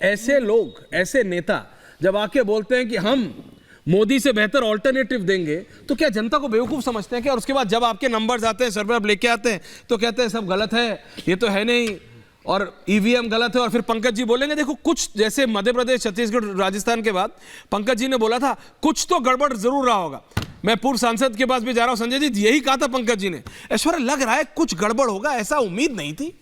ऐसे लोग, ऐसे नेता जब आके बोलते हैं कि हम मोदी से बेहतर ऑल्टरनेटिव देंगे, तो क्या जनता को बेवकूफ समझते हैं क्या? और उसके बाद जब आपके नंबर्स आते हैं, सर्वे लेके आते हैं, तो कहते हैं सब गलत है, ये तो है नहीं, और ईवीएम गलत है। और फिर पंकज जी बोलेंगे देखो कुछ, जैसे मध्य प्रदेश, छत्तीसगढ़, राजस्थान के बाद पंकज जी ने बोला था कुछ तो गड़बड़ जरूर रहा होगा। मैं पूर्व सांसद के पास भी जा रहा हूं, संजय जी, यही कहा था पंकज जी ने, ऐश्वर्या लग रहा है कुछ गड़बड़ होगा, ऐसा उम्मीद नहीं थी।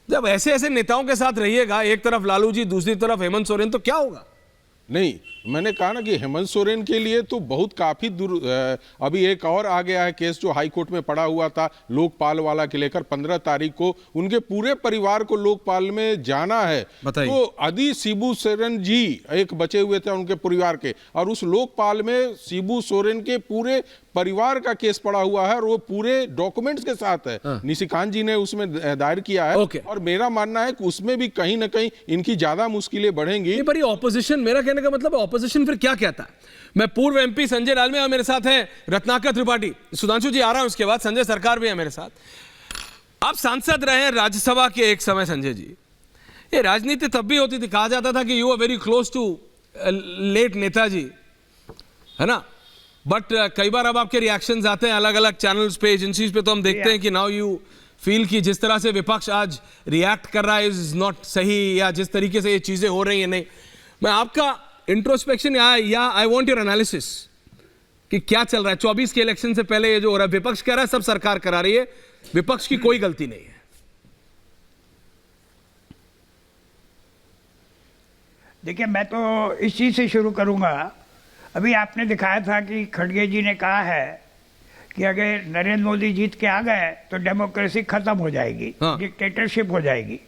जब ऐसे ऐसे नेताओं के साथ रहिएगा, एक तरफ लालू जी, दूसरी तरफ हेमंत सोरेन, तो क्या होगा? नहीं, मैंने कहा ना कि हेमंत सोरेन के लिए तो बहुत काफी दूर। अभी एक और आ गया है केस जो हाई कोर्ट में पड़ा हुआ था लोकपाल वाला के लेकर। 15 तारीख को उनके पूरे परिवार को लोकपाल में जाना है। तो अदी शिबू सोरेन जी एक बचे हुए थे उनके परिवार के, और उस लोकपाल में शिबू सोरेन के पूरे परिवार का केस पड़ा हुआ है और वो पूरे डॉक्यूमेंट्स के साथ है। निशिकांत जी ने उसमें दायर किया है। और मेरा मानना है कि उसमें भी कहीं ना कहीं इनकी ज्यादा मुश्किलें बढ़ेंगी। पर ये ऑपोजिशन, मेरा कहने का मतलब ऑपोजिशन फिर क्या कहता है? मैं पूर्व एमपी संजय डालमिया, मेरे साथ हैं रत्नाकर त्रिपाठी, सुधांशु जी आ रहा है, उसके बाद संजय सरकार भी है मेरे साथ। आप सांसद रहे हैं राज्यसभा के एक समय संजय जी, ये राजनीति तब भी होती थी, कहा जाता था कि you are very close to late Netaji, है ना? बट कई बार अब आपके रिएक्शंस आते हैं अलग अलग चैनल्स पे, एजेंसीज पे, तो हम देखते हैं कि नाउ यू फील कि जिस तरह से विपक्ष आज रिएक्ट कर रहा है इज नॉट सही, या जिस तरीके से ये चीजें हो रही हैं नहीं। मैं आपका इंट्रोस्पेक्शन या आई वांट योर एनालिसिस कि क्या चल रहा है 24 के इलेक्शन से पहले। ये जो हो रहा है, विपक्ष कह रहा है सब सरकार करा रही है, विपक्ष की कोई गलती नहीं है। देखिए, मैं तो इस चीज से शुरू करूंगा। अभी आपने दिखाया था कि खड़गे जी ने कहा है कि अगर नरेंद्र मोदी जीत के आ गए तो डेमोक्रेसी खत्म हो जाएगी, डिक्टेटरशिप हो जाएगी।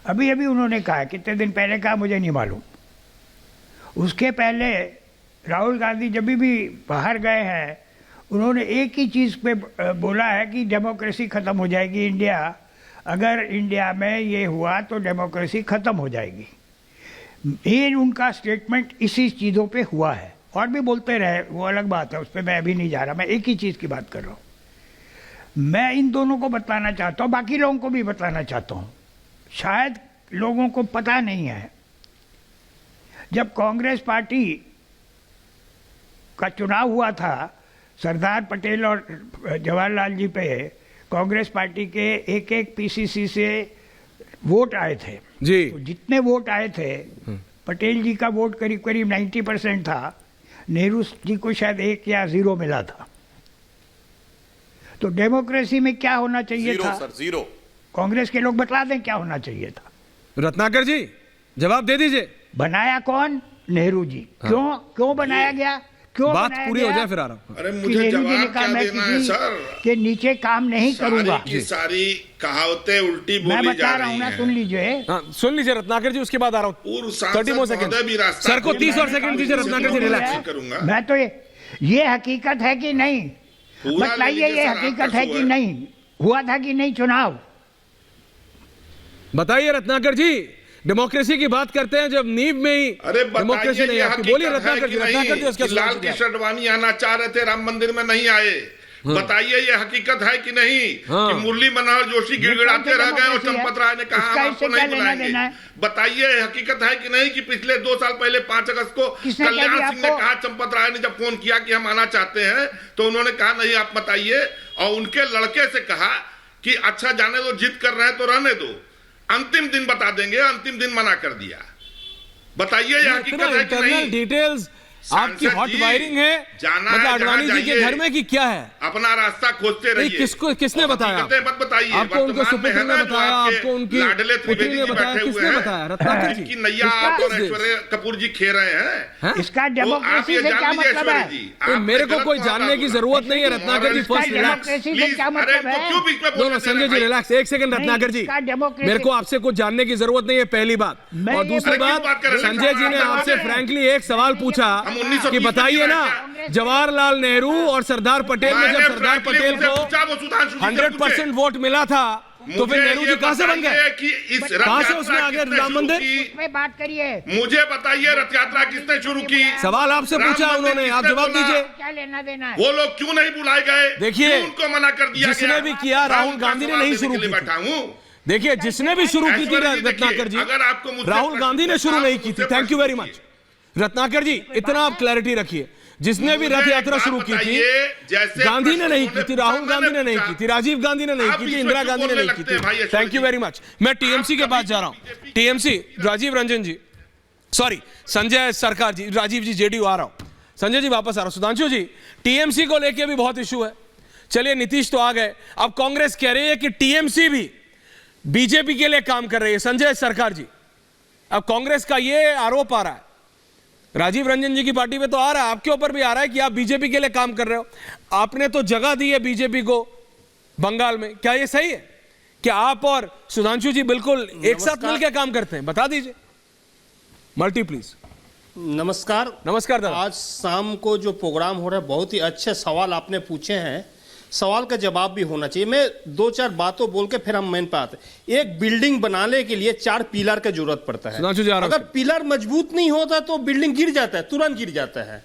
अभी अभी उन्होंने कहा, कितने दिन पहले कहा मुझे नहीं मालूम। उसके पहले राहुल गांधी जब भी बाहर गए हैं, उन्होंने एक ही चीज़ पे बोला है कि डेमोक्रेसी खत्म हो जाएगी इंडिया, अगर इंडिया में ये हुआ तो डेमोक्रेसी खत्म हो जाएगी। ये उनका स्टेटमेंट इसी चीज़ों पे हुआ है। और भी बोलते रहे, वो अलग बात है, उस पर मैं अभी नहीं जा रहा। मैं एक ही चीज़ की बात कर रहा हूँ। मैं इन दोनों को बताना चाहता हूँ, बाकी लोगों को भी बताना चाहता हूँ, शायद लोगों को पता नहीं है। जब कांग्रेस पार्टी का चुनाव हुआ था, सरदार पटेल और जवाहरलाल जी पे कांग्रेस पार्टी के एक एक पीसीसी से वोट आए थे जी। तो जितने वोट आए थे, पटेल जी का वोट करीब करीब 90% था, नेहरू जी को शायद 1 या 0 मिला था। तो डेमोक्रेसी में क्या होना चाहिए था? सर, 0। कांग्रेस के लोग बता दें क्या होना चाहिए था। रत्नाकर जी जवाब दे दीजिए। बनाया कौन? नेहरू जी। क्यों बनाया गया? क्यों बात पूरी हो जाए फिर आ रहा हूं। अरे मुझे जवाब क्या देना है सर? के नीचे काम नहीं करूंगा। सारी कहावतें उल्टी बोली जा रही हैं। मैं बता रहा हूं ना, सुन लीजिए। सुन लीजिए रत्नाकर जी, उसके बाद आ रहा हूं। पूर्व सांसद सर को 30 और सेकंड दीजिए रत्नाकर जी, रिलैक्स करूंगा। मैं तो ये हकीकत है कि नहीं, बताइए ये हकीकत है कि नहीं, हुआ था कि नहीं चुनाव? बताइए रत्नाकर जी। डेमोक्रेसी की बात करते हैं जब नींव में ही डेमोक्रेसी नहीं है। बोलिए रत्नाकर जी, उसके लाल कृष्ण आडवाणी आना चाह रहे थे, राम मंदिर में नहीं आए। बताइए ये हकीकत है कि नहीं कि मुरली मनोहर जोशी गिड़गिड़ाते रह गए और चंपत राय ने कहा हम आपको नहीं बुलाएंगे? बताइए हकीकत है कि नहीं कि पिछले 2 साल पहले 5 अगस्त को कल्याण सिंह ने कहा, चंपत राय ने जब फोन किया कि हम आना चाहते हैं तो उन्होंने कहा नहीं आप बताइए, और उनके लड़के से कहा कि अच्छा जाने दो, जिद कर रहे हैं तो रहने दो, अंतिम दिन बता देंगे, अंतिम दिन मना कर दिया। बताइए यह हकीकत है कि नहीं? डिटेल्स आपकी हॉट वायरिंग है, मतलब आडवाणी जी के घर में कि क्या है? अपना रास्ता खोजते रहिए। किसने बताया? मत बताइए। आपको उनको सुपुत्र ने बताया, आपको उनकी पुत्री ने बताया, किसने बताया? रत्नाकर जी की नैया आप और ऐश्वर्या कपूर जी खे रहे हैं। इसका डेमोक्रेसी से क्या मतलब है? मेरे को कोई जानने की जरूरत नहीं है Ratnakar ji. First relax. Sanjay ji relax, 1 second Ratnakar ji, मेरे को आपसे कुछ जानने की जरूरत नहीं है, पहली बात। और दूसरी बात, संजय जी ने आपसे फ्रैंकली एक सवाल पूछा कि बताइए ना, जवाहरलाल नेहरू और सरदार पटेल में जब सरदार पटेल को 100% वोट मिला था तो फिर नेहरू जी कहां से बन गए? कहां से उसमें आ गए राम मंदिर? उसमें बात करिए। मुझे बताइए रथ यात्रा किसने शुरू की? सवाल आपसे पूछा उन्होंने, आप जवाब दीजिए। क्या लेना देना है? वो लोग क्यों नहीं बुलाए गए? देखिए, उनको मना कर दिया, जिसने भी किया, राहुल गांधी ने नहीं शुरू की। बैठा हूँ देखिए जिसने भी शुरू की थी ऐश्वर्या जी, रत्नाकर जी, देखिए, अगर आपको मुझसे राहुल प्रश्न गांधी ने पूछना, शुरू नहीं आप की थी। मुझसे थैंक यू वेरी प्रश्न मच रत्नाकर जी, इतना आप क्लैरिटी रखिए। जिसने भी रथ मुझे यात्रा एक शुरू बात की थी, बताइए, जैसे गांधी ने प्रश्न नहीं की उन्होंने थी, राहुल पूछा, गांधी ने मैंने नहीं की थी, राजीव गांधी ने नहीं आप की थी, बीच में इंदिरा क्यों गांधी ने बोलने नहीं की लगते हैं भाई थी। Aishwarya thank you ji? Very much. मैं टीएमसी के आप पास कभी जा रहा हूं। BJP TMC Rajiv Ranjan ji, sorry Sanjay Sarkar ji, Rajiv जी जेडीयू आ रहा हूं, संजय जी वापस आ रहा हूं। सुधांशु जी, टीएमसी को लेके भी बहुत इशू है। चलिए नीतीश तो आ गए, अब कांग्रेस कह रही है कि टीएमसी भी बीजेपी के लिए काम कर रही है। संजय सरकार जी, अब कांग्रेस का ये आरोप आ रहा है, राजीव रंजन जी की पार्टी पे तो आ रहा है, आपके ऊपर भी आ रहा है कि आप बीजेपी के लिए काम कर रहे हो। आपने तो जगह दी है बीजेपी को बंगाल में, क्या ये सही है कि आप और सुधांशु जी बिल्कुल एक साथ मिलकर काम करते हैं? बता दीजिए। Multi please. नमस्कार। नमस्कार दादा। आज शाम को जो प्रोग्राम हो रहा है, बहुत ही अच्छे सवाल आपने पूछे हैं, सवाल का जवाब भी होना चाहिए। मैं दो चार बातों बोल के फिर हम मेन पे आते हैं। एक बिल्डिंग बनाने के लिए 4 पिलर की जरूरत पड़ता है। सुधांशु जी आ रहा हूं। अगर पिलर मजबूत नहीं होता तो बिल्डिंग गिर जाता है, तुरंत गिर जाता है।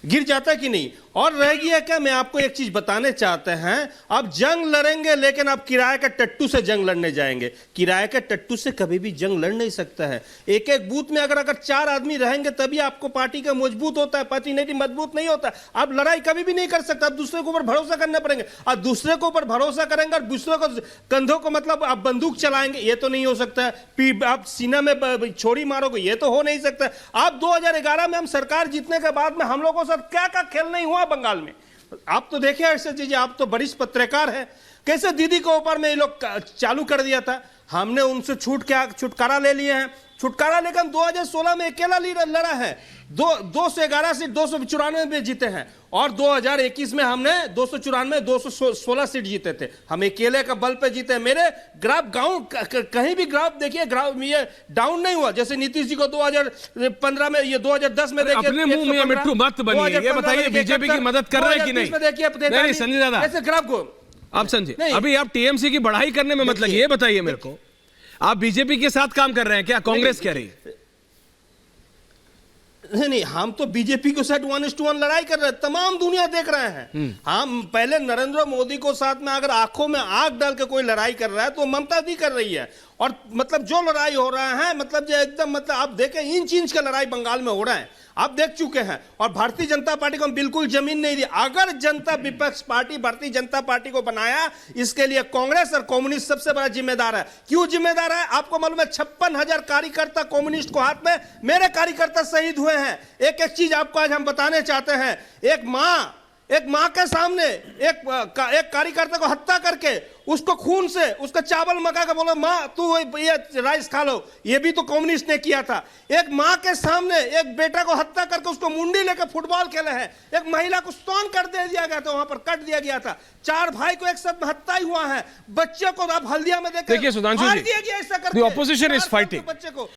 गिर जाता है कि नहीं? और रह गया क्या, मैं आपको एक चीज बताने चाहते हैं, आप जंग लड़ेंगे लेकिन आप किराए के टट्टू से जंग लड़ने जाएंगे। किराए के टट्टू से कभी भी जंग लड़ नहीं सकता है। एक एक बूथ में अगर 4 आदमी रहेंगे तभी आपको पार्टी का मजबूत होता है, पार्टी नहीं मजबूत नहीं होता। आप लड़ाई कभी भी नहीं कर सकते। आप दूसरे के ऊपर भरोसा करना पड़ेंगे, आप दूसरे के ऊपर भरोसा करेंगे और दूसरे को कंधों को मतलब आप बंदूक चलाएंगे, ये तो नहीं हो सकता है। आप सीना में छोड़ी मारोगे, ये तो हो नहीं सकता। आप 2011 में हम सरकार जीतने के बाद में हम लोगों के साथ क्या क्या खेल नहीं हुआ बंगाल में, आप तो देखिए। ऐसे चीजें, आप तो वरिष्ठ पत्रकार हैं, कैसे दीदी के ऊपर में ये लोग चालू कर दिया था। हमने उनसे छुटकारा ले लिए हैं। छुटकारा लेकर 2016 में अकेला लड़ा है, 211 सीट 294 में जीते हैं, और 2021 में हमने 294 216 सीट जीते थे। हम अकेले का बल पे जीते हैं। मेरे ग्राफ गांव कहीं भी ग्राफ देखिए, ग्राफ ये डाउन नहीं हुआ। जैसे नीतीश जी को 2015 में, ये 2010 में देखिए, अपने मुंह में मिट्टू मत बनिए। ये बताइए बीजेपी की मदद कर रहे हैं कि नहीं? नहीं संजय दादा, ऐसे ग्राफ को आप संजय, अभी आप टीएमसी की बढ़ाई करने में मतलब ये बताइए मेरे को, आप बीजेपी के साथ काम कर रहे हैं क्या? कांग्रेस कह रही है। नहीं, हम तो बीजेपी के साथ 1:1 लड़ाई कर रहे हैं, तमाम दुनिया देख रहे हैं। हम पहले नरेंद्र मोदी को साथ में अगर आंखों में आग डाल के कोई लड़ाई कर रहा है तो ममता दी कर रही है। और मतलब जो लड़ाई हो रहा है, मतलब जो एकदम मतलब आप देखें, इंच इंच का लड़ाई बंगाल में हो रहा है, आप देख चुके हैं। और भारतीय जनता पार्टी को हम बिल्कुल जमीन नहीं दी। अगर जनता विपक्ष पार्टी भारतीय जनता पार्टी को बनाया, इसके लिए कांग्रेस और कम्युनिस्ट सबसे बड़ा जिम्मेदार है। क्यों जिम्मेदार है? आपको मालूम है 56,000 कार्यकर्ता कम्युनिस्ट को हाथ में, मेरे कार्यकर्ता शहीद हुए हैं। एक एक चीज आपको आज हम बताने चाहते हैं। एक मां के सामने एक कार्यकर्ता को हत्या करके उसको खून से उसका चावल मका के बोलो मां तू ये राइस खा लो, ये भी तो कम्युनिस्ट ने किया था। एक मां के सामने एक बेटा को हत्या करके उसको मुंडी लेकर फुटबॉल खेले हैं। एक महिला को स्टोन कर दे दिया गया था, वहां पर कट दिया गया था। 4 भाई को एक साथ में हत्या हुआ है। बच्चे को आप हल्दिया में देखिए सुधांशु जी, the opposition is fighting. बच्चे को